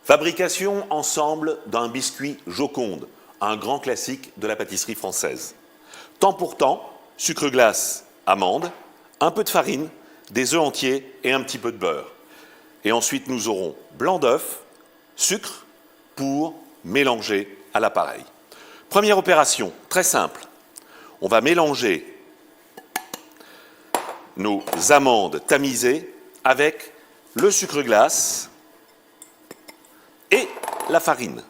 Fabrication ensemble d'un biscuit Joconde, un grand classique de la pâtisserie française. Temps pour temps, sucre glace, amande, un peu de farine, des œufs entiers et un petit peu de beurre. Et ensuite, nous aurons blanc d'œuf, sucre pour mélanger à l'appareil. Première opération, très simple. On va mélanger nos amandes tamisées avec le sucre glace et la farine.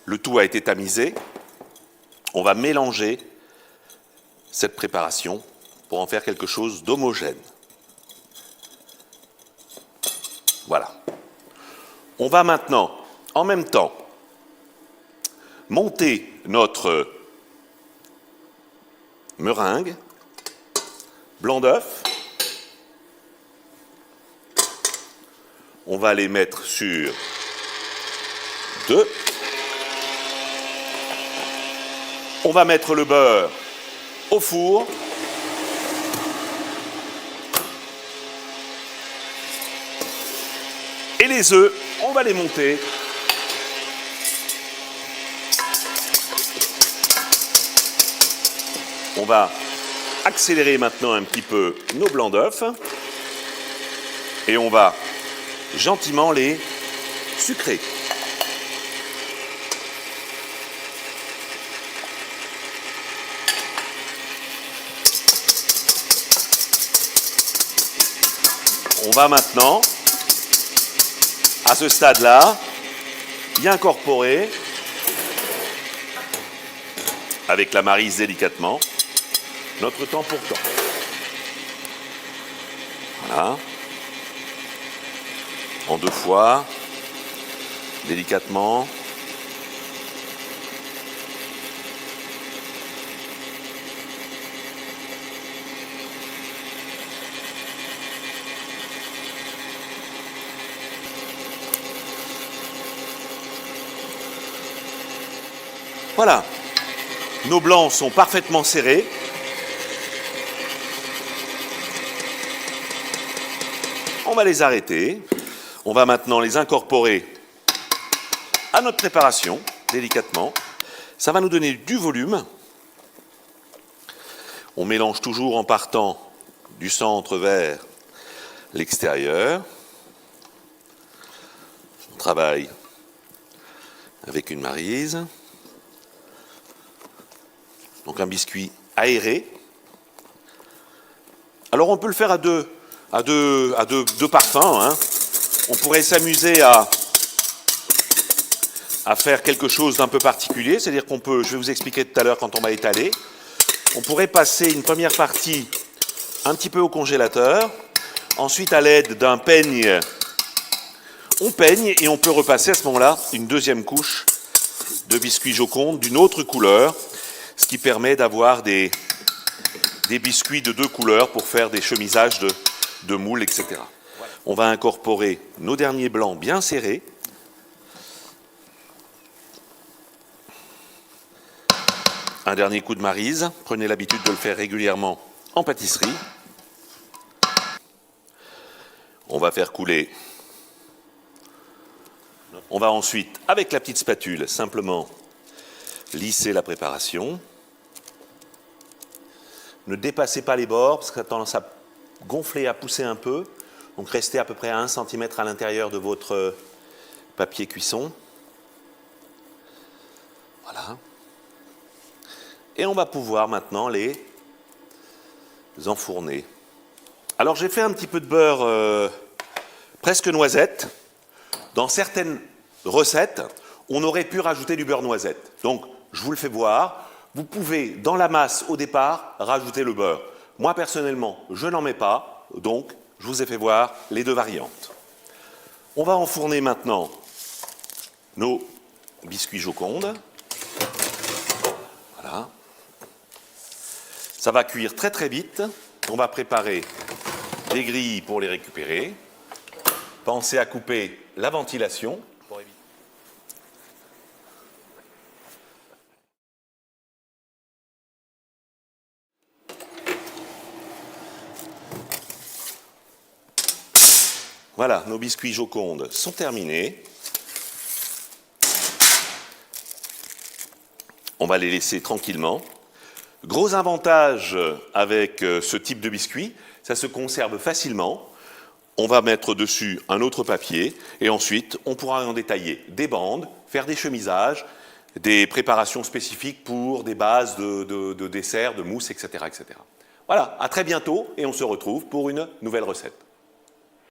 Le tout a été tamisé. On va mélanger cette préparation pour en faire quelque chose d'homogène. Voilà. On va maintenant, en même temps, monter notre meringue, blanc d'œuf. On va les mettre sur 2. On va mettre le beurre au four. Et les œufs, on va les monter. On va accélérer maintenant un petit peu nos blancs d'œufs. Et on va gentiment les sucrer. On va maintenant, à ce stade-là, y incorporer, avec la maryse délicatement, notre temps pour temps. Voilà. En 2 fois, délicatement. Voilà, nos blancs sont parfaitement serrés. On va les arrêter. On va maintenant les incorporer à notre préparation, délicatement. Ça va nous donner du volume. On mélange toujours en partant du centre vers l'extérieur. On travaille avec une maryse. Donc un biscuit aéré. Alors on peut le faire à deux parfums. Hein. On pourrait s'amuser à faire quelque chose d'un peu particulier, c'est-à-dire qu'on peut, je vais vous expliquer tout à l'heure quand on va étaler, on pourrait passer une première partie un petit peu au congélateur, ensuite à l'aide d'un peigne, on peigne et on peut repasser à ce moment-là une deuxième couche de biscuits Joconde d'une autre couleur, ce qui permet d'avoir des biscuits de 2 couleurs pour faire des chemisages de moules, etc. On va incorporer nos derniers blancs bien serrés. Un dernier coup de maryse. Prenez l'habitude de le faire régulièrement en pâtisserie. On va faire couler. On va ensuite, avec la petite spatule, simplement lisser la préparation. Ne dépassez pas les bords parce que ça a tendance à gonfler, à pousser un peu. Donc restez à peu près à 1 cm à l'intérieur de votre papier cuisson. Voilà. Et on va pouvoir maintenant les enfourner. Alors j'ai fait un petit peu de beurre presque noisette. Dans certaines recettes, on aurait pu rajouter du beurre noisette. Donc je vous le fais voir. Vous pouvez, dans la masse au départ, rajouter le beurre. Moi personnellement, je n'en mets pas, donc je vous ai fait voir les 2 variantes. On va enfourner maintenant nos biscuits Joconde. Voilà. Ça va cuire très très vite. On va préparer des grilles pour les récupérer. Pensez à couper la ventilation. Voilà, nos biscuits Joconde sont terminés. On va les laisser tranquillement. Gros avantage avec ce type de biscuit, ça se conserve facilement. On va mettre dessus un autre papier et ensuite on pourra en détailler des bandes, faire des chemisages, des préparations spécifiques pour des bases de desserts, de mousse, etc., etc. Voilà, à très bientôt et on se retrouve pour une nouvelle recette.